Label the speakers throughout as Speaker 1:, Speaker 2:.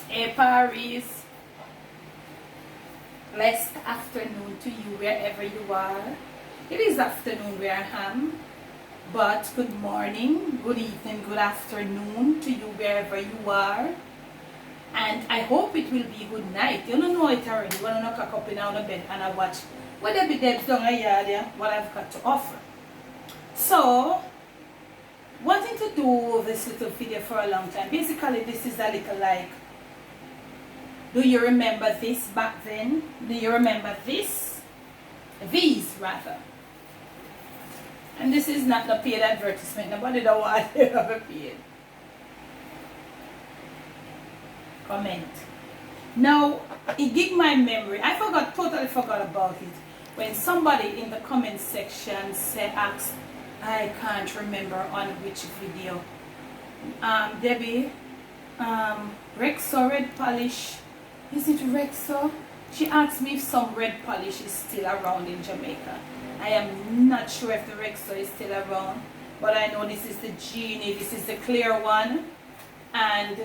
Speaker 1: Hey Paris, blessed afternoon to you wherever you are. It is afternoon where I am, but good morning, good evening, good afternoon to you wherever you are. And I hope it will be good night. You don't know it already. When I cock up in our bed and I watch what they be dead down a yard there, what I've got to offer. So, wanting to do this little video for a long time. Basically, this is a little like, do you remember this back then? Do you remember this? These rather. And this is not the paid advertisement. Nobody don't want to have a paid. Comment. Now, it gives my memory. I totally forgot about it. When somebody in the comment section asked, I can't remember on which video. Debbie, Rexo red polish. Is it Rexo? She asked me if some red polish is still around in Jamaica. I am not sure if the Rexo is still around, but I know this is the Genie, this is the clear one, and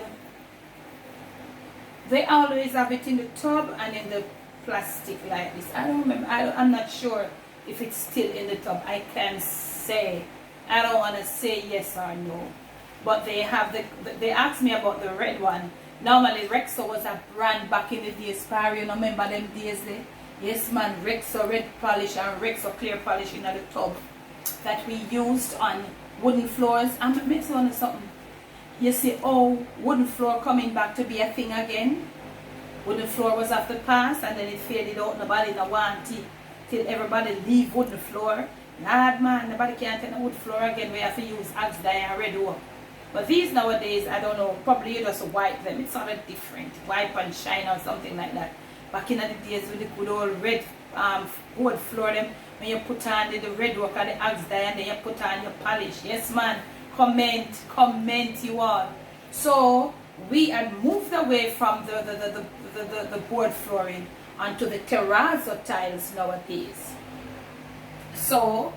Speaker 1: they always have it in the tub and in the plastic like this. I don't remember. I'm not sure if it's still in the tub. I can't say. I don't want to say yes or no. But they have they asked me about the red one. Normally Rexo was a brand back in the days. You remember them days there? Yes man, Rexo red polish and Rexo clear polish in the tub that we used on wooden floors. I'm mixing on something. You see, oh, wooden floor coming back to be a thing again. Wooden floor was after past and then it faded out. Nobody no want it till everybody leave wooden floor. Lad man, nobody can't take the wood floor again. We have to use axe dye and red oak. But these nowadays, I don't know, probably you just wipe them. It's sort of different. Wipe and shine or something like that. Back in the days with the good old red wood floor, them when you put on the red oak and the axe dye and then you put on your polish. Yes man. Comment you all. So we had moved away from the board flooring onto the terrazzo tiles nowadays. So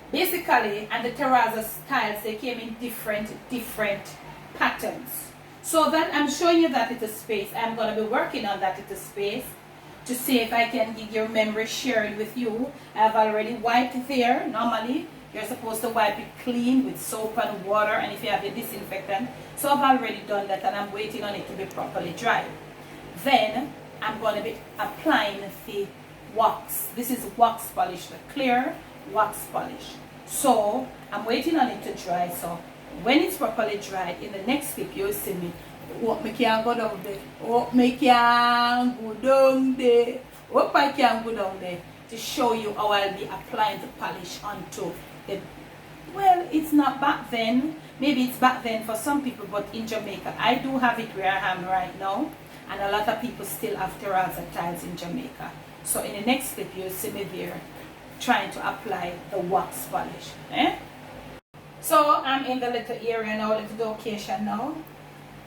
Speaker 1: basically, and the terrazzo tiles, they came in different patterns. So that I'm showing you that little space. I'm going to be working on that little space to see if I can get your memory shared with you. I've already wiped there. Normally you're supposed to wipe it clean with soap and water, and if you have your disinfectant. So I've already done that and I'm waiting on it to be properly dry. Then I'm going to be applying the wax. This is wax polish, the clear wax polish. So I'm waiting on it to dry. So when it's properly dried, in the next clip you'll see me. Oh, me can't go down there. Oh, me can't go down there. Oh, I can't go down there. To show you how I'll be applying the polish onto the, well, it's not back then, maybe it's back then for some people, but in Jamaica I do have it where I am right now, and a lot of people still have terrazzo tiles in Jamaica. So in the next clip you'll see me there trying to apply the wax polish. So I'm in the little area now, little location now,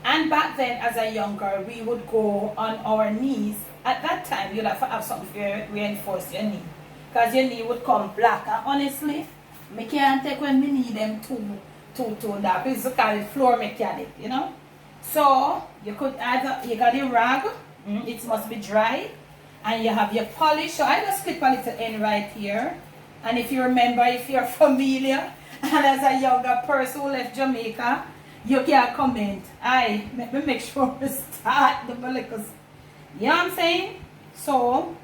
Speaker 1: and back then as a young girl we would go on our knees. At that time, you'd have to have something to reinforce your knee, because your knee would come black. And honestly, I can't take when we need them too dark. It's called floor mechanic, you know. So you could either, you got your rag, it must be dry, and you have your polish. So I just clip a little end right here. And if you remember, if you're familiar, and as a younger person who left Jamaica, you can comment. Let me make sure we start the because. You know what I'm saying? So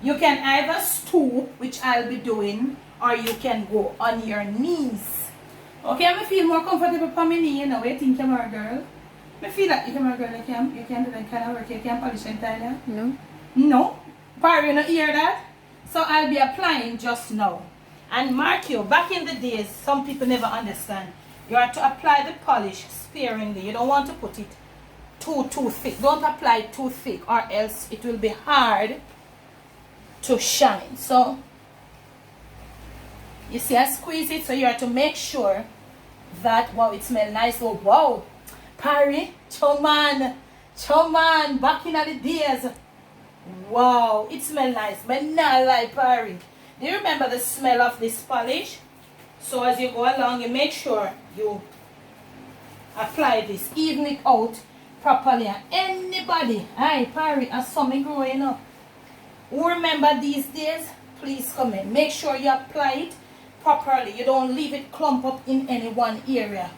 Speaker 1: you can either stoop, which I'll be doing, or you can go on your knees. Okay, I feel more comfortable for my knee, you know. You think camera girl? I feel like you camera girl, you can do that kind of work, you can polish entirely. No. No? Barry, you not hear that? So I'll be applying just now. And mark you, back in the days, some people never understand. You have to apply the polish sparingly. You don't want to put it too thick. Don't apply too thick, or else it will be hard to shine. So you see, I squeeze it, so you have to make sure that, wow, it smells nice. Oh wow, Parry, choman, back in the days, wow, it smells nice. But not like Parry. Do you remember the smell of this polish? So as you go along, you make sure you apply this, even it out properly. And anybody, aye, Parry, as some growing up, who remember these days, please comment. Make sure you apply it properly. You don't leave it clump up in any one area.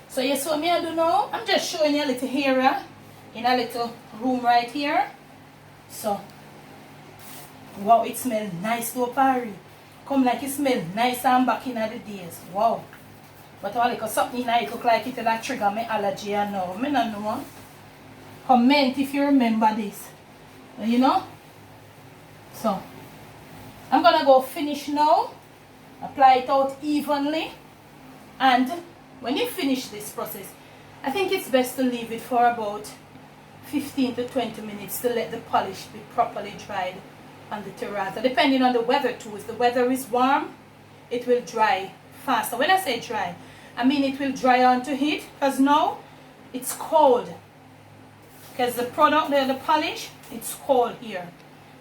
Speaker 1: So yes, what me I do now, I'm just showing you a little area in a little room right here. So, wow, it smells nice though, Parry. Come like it smells nice and back in the days. Wow. But I like something in it look like it will trigger my allergy and now. I don't know. Comment if you remember this. You know? So, I'm gonna go finish now. Apply it out evenly. And when you finish this process, I think it's best to leave it for about 15 to 20 minutes to let the polish be properly dried on the terrazzo. Depending on the weather too. If the weather is warm, it will dry faster. When I say dry, I mean it will dry onto heat, because now it's cold. Because the product, the polish, it's cold here.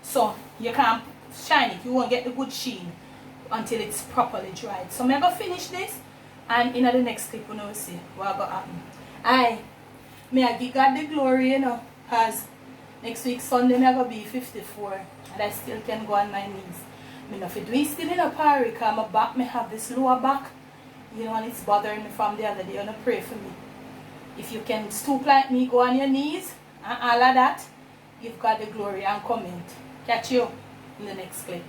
Speaker 1: So you can't shine it. You won't get the good sheen until it's properly dried. So I'm going to finish this, and in the next clip we'll see what going to happen. May I give God the glory, you know, because next week Sunday I'm going to be 54 and I still can go on my knees. I know if do it still in a Parry, because my back may have this lower back, you know, and it's bothering me from the other day. You want to pray for me. If you can stoop like me, go on your knees and all of that, give God the glory and comment. Catch you in the next clip.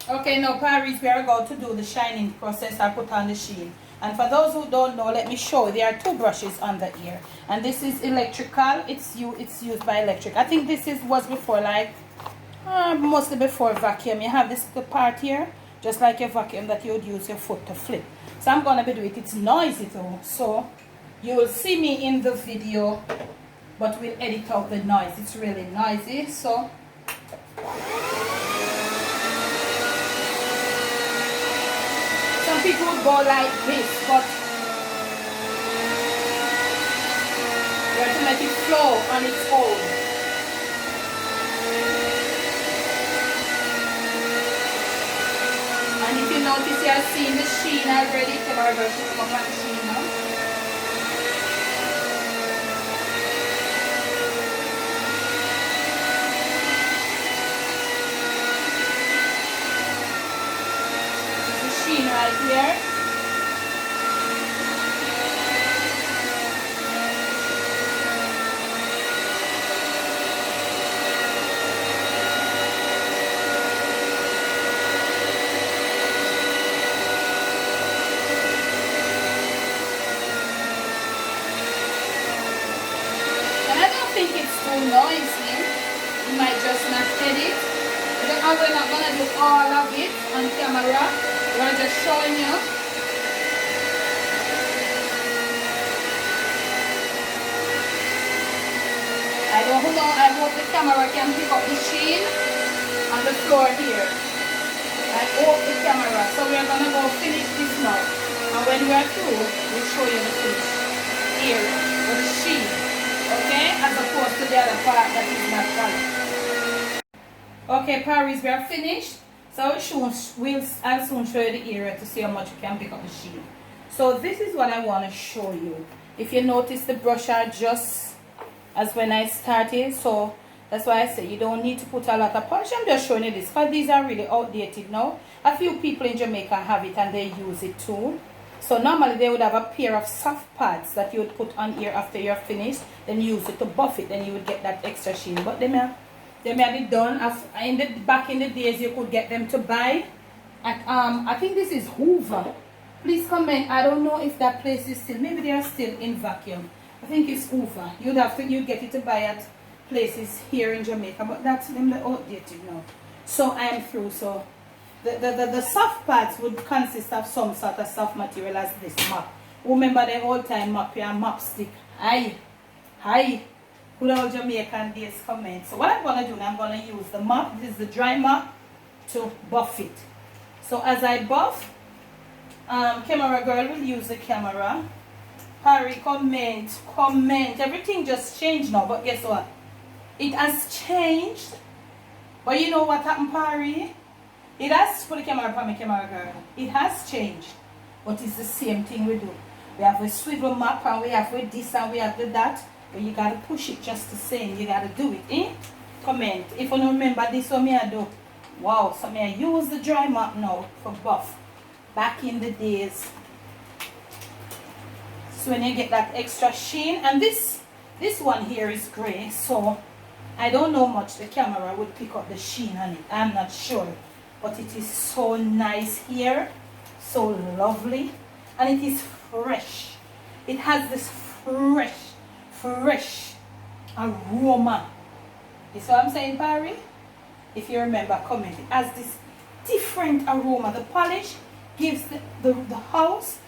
Speaker 1: Okay, now Parry, we are going to do the shining process. I put on the sheen. And for those who don't know, let me show you. There are two brushes on the ear. And this is electrical. It's used by electric. I think this was before, like, mostly before vacuum. You have this little part here, just like a vacuum that you would use your foot to flip. So I'm going to be doing it. It's noisy though. So you will see me in the video, but we'll edit out the noise. It's really noisy. So some people would go like this, but you have to let it flow on its own. And if you notice, you have seen the sheen already. Camera girl should come up on the sheen now. Right here. And I don't think it's too noisy. You might just not edit. But we're not gonna do all of it on camera. We're just showing you. I don't know, I hope the camera can pick up the sheen on the floor here. I hope the camera. So we're gonna go finish this now. And when we are through, we'll show you the finish here with the sheen. Okay? As opposed to the other part that is not polished. Okay, Parry's, we are finished. So I'll soon show you the area to see how much you can pick up the sheen. So this is what I want to show you. If you notice, the brush are just as when I started. So that's why I say you don't need to put a lot of polish. I'm just showing you this because these are really outdated now. A few people in Jamaica have it and they use it too. So normally they would have a pair of soft pads that you would put on here after you're finished. Then use it to buff it. Then you would get that extra sheen. But they may be done back in the days. You could get them to buy at I think this is Hoover. Please comment. I don't know if that place is still, maybe they are still in vacuum. I think it's Hoover. You'd get it to buy at places here in Jamaica, but that's them outdated now. So I am through. So the soft pads would consist of some sort of soft material as this mop. Remember the old time mop here, mop stick. Hi. Good old Jamaican days comment. So what I'm going to do now, I'm going to use the mop. This is the dry mop to buff it. So as I buff, camera girl will use the camera. Parry, comment. Everything just changed now, but guess what? It has changed. But you know what happened, Parry? It has, put the camera upon me, camera girl. It has changed. But it's the same thing we do. We have a swivel map and we have with this and we have with that. But you gotta push it just the same. You gotta do it, eh? Comment. If you don't remember this one, I do. Wow, so I use the dry mop now for buff. Back in the days. So when you get that extra sheen, and this one here is gray, so I don't know much the camera would pick up the sheen on it. I'm not sure. But it is so nice here. So lovely. And it is fresh. It has this fresh aroma. You see what I'm saying, Barry? If you remember, comment. It has this different aroma. The polish gives the house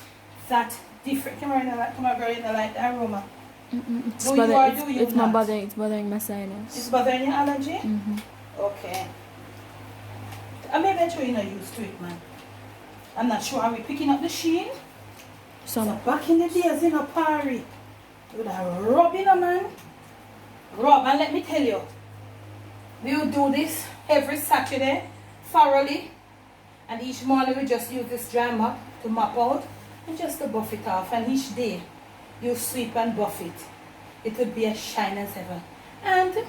Speaker 1: that different. Come on, girl, you like the aroma.
Speaker 2: It's bothering my sinus.
Speaker 1: It's bothering your allergy? Okay. Maybe I'm sure you're not used to it, man. I'm not sure. Are we picking up the sheen? So back in the days, you know, Parry, you would have rubbing a man. Rub, and let me tell you, we would do this every Saturday thoroughly, and each morning we just use this dry mop to mop out and just to buff it off, and each day you sweep and buff it. It would be as shine as ever. And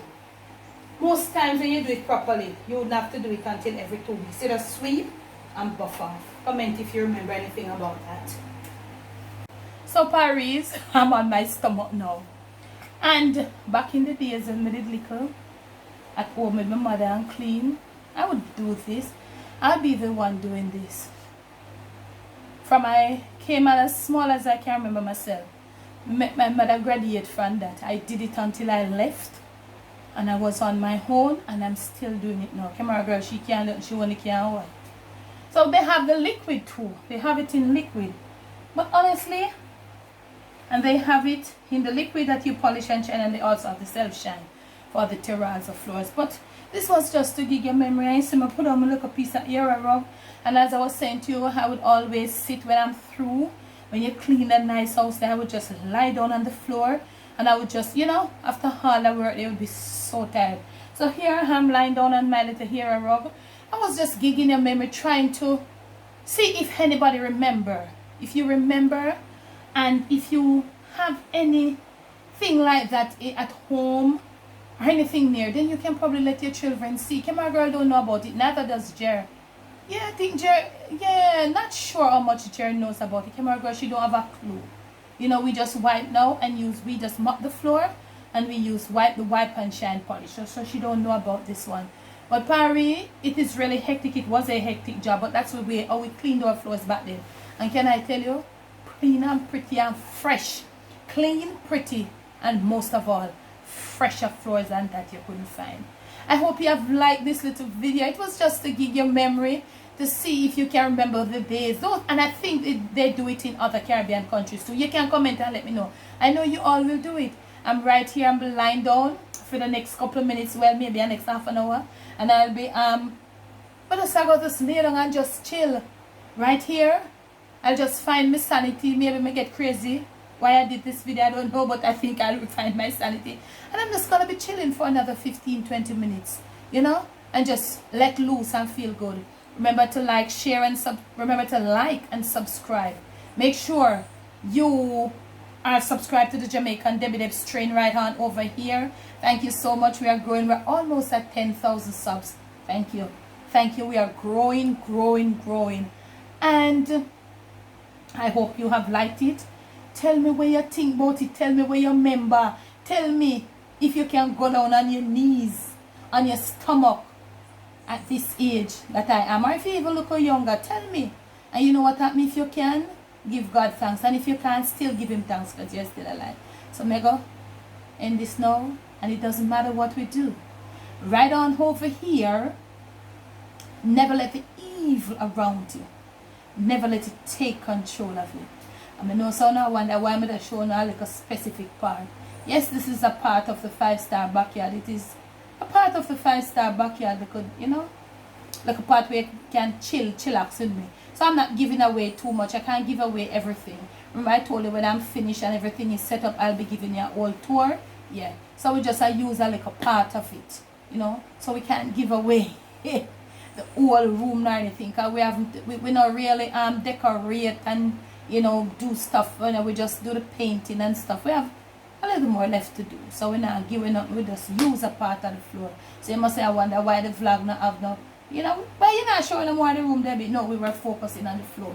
Speaker 1: most times when you do it properly, you wouldn't have to do it until every 2 weeks. You just sweep and buff off. Comment if you remember anything about that. So Paris, I'm on my stomach now. And back in the days when I did little at home with my mother and clean, I would do this. I'll be the one doing this. From I came out as small as I can remember myself. My mother graduated from that. I did it until I left. And I was on my own, and I'm still doing it now. Camera girl, she can't, she only can't wipe. So they have the liquid too. They have it in liquid. But honestly, and they have it in the liquid that you polish and shine, and they also have the self-shine for the terrazzo of floors. But this was just to give you memory. I used to put on a little piece of ear rub, and as I was saying to you, I would always sit when I'm through. When you clean that nice house there, I would just lie down on the floor, and I would just, you know, after all the work, they would be so tired. So here I am lying down on my little hair rub. I was just gigging your memory, trying to see if anybody remember. If you remember, and if you have anything like that at home or anything near, then you can probably let your children see. My girl don't know about it, neither does Jer. Yeah, I think Jer, yeah, not sure how much Jer knows about it. My girl, she don't have a clue. You know, we just wipe now and we just mop the floor, and we use the wipe and shine polish. So she don't know about this one. But Parry, it is really hectic. It was a hectic job, but that's how we cleaned our floors back then. And can I tell you, clean and pretty and fresh. Clean, pretty, and most of all, fresher floors than that you couldn't find. I hope you have liked this little video. It was just to give you memory, to see if you can remember the days. And I think they do it in other Caribbean countries too. You can comment and let me know. I know you all will do it. I'm right here. I'm lying down for the next couple of minutes. Well, maybe the next half an hour. And I'll be, but just I got to lay down and just chill. Right here. I'll just find my sanity. Maybe I get crazy why I did this video. I don't know, but I think I'll find my sanity. And I'm just going to be chilling for another 15-20 minutes. You know? And just let loose and feel good. Remember to like, share, and remember to like and subscribe. Make sure you are subscribed to the Jamaican Debbie Deb's train right on over here. Thank you so much. We are growing. We're almost at 10,000 subs. Thank you. Thank you. We are growing. And I hope you have liked it. Tell me what you think about it. Tell me what you remember. Tell me if you can go down on your knees, on your stomach at this age that I am. Or if you even look younger, tell me. And you know what that means? If you can, give God thanks. And if you can't, still give him thanks because you're still alive. So Mega, end this now. And it doesn't matter what we do. Right on over here. Never let the evil around you. Never let it take control of you. I mean, no, so now I wonder why I'm showing like a specific part. Yes, this is a part of the 5-star backyard. It is a part of the 5-star backyard because, you know, like a part where you can chillax with me. So I'm not giving away too much. I can't give away everything. Remember I told you when I'm finished and everything is set up, I'll be giving you a whole tour. Yeah. So we just use like a part of it, you know. So we can't give away the whole room or anything. Cause we not really decorate and, you know, do stuff. You know, we just do the painting and stuff. We have a little more left to do. So we're not giving up, we just use a part of the floor. So you must say, I wonder why the vlog not have no, you know, but you're not showing them more of the room, Debbie. No, we were focusing on the floor.